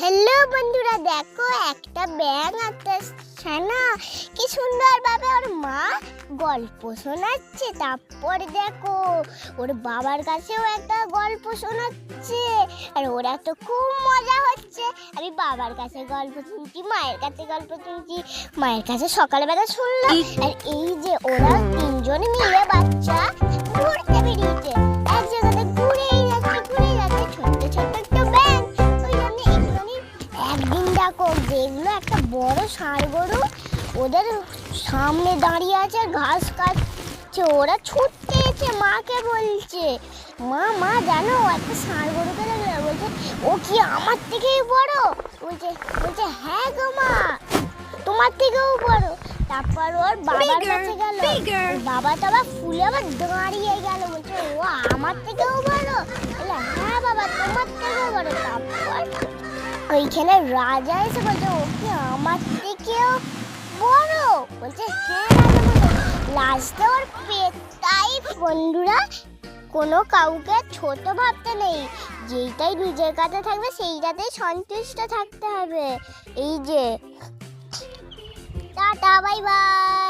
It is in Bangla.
হ্যালো বন্ধুরা, দেখো একটা ব্যাঙ আসছে না, কি সুন্দর ভাবে ওর মা গল্প শোনাচ্ছে। তারপর দেখো ওর বাবার কাছেও একটা গল্প শোনাচ্ছে, আর ওরা তো খুব মজা হচ্ছে। আমি বাবার কাছে গল্প শুনছি, মায়ের কাছে গল্প শুনছি, মায়ের কাছে সকালবেলা শুনলাম। আর এই যে ওরা তিনজন মিলে বাচ্চা ঘুরতে বেরিয়েছে, এক জায়গাতে ঘুরেই যাচ্ছে ছোট্ট ছোট্ট একটা ব্যাঙ। একদিন দেখো দেখলো একটা বড় ষাঁড় গরু ওদের সামনে দাঁড়িয়ে আছে, ঘাস কাটছে। ওরা ছুটতে এসে মাকে বলছে, মা মা জানো একটা ষাঁড় গরুকে দেখলো, বলছে ও কি আমার থেকেই বড়? বলছে বলছে হ্যাঁ গো মা, তোমার থেকেও বড়। তারপর ওর বাবার কাছে গেল, বাবা তো আবার ফুলে আবার দাঁড়িয়ে গেল, বলছে ও আমার থেকেও বড়? বলে হ্যাঁ বাবা, তোমার থেকেও বড়। তারপর ওইখানে রাজা এসে বলছে ও কি আমার থেকেও বড়? বলছে হ্যাঁ রাজা বলে। লাস্টে ওর পেটটাই। বন্ধুরা, কোনো কাউকে ছোট ভাবতে নেই, যেইটাই নিজের কাছে থাকবে সেইটাতেই সন্তুষ্ট থাকতে হবে। এই যে টাটা, বাই বাই।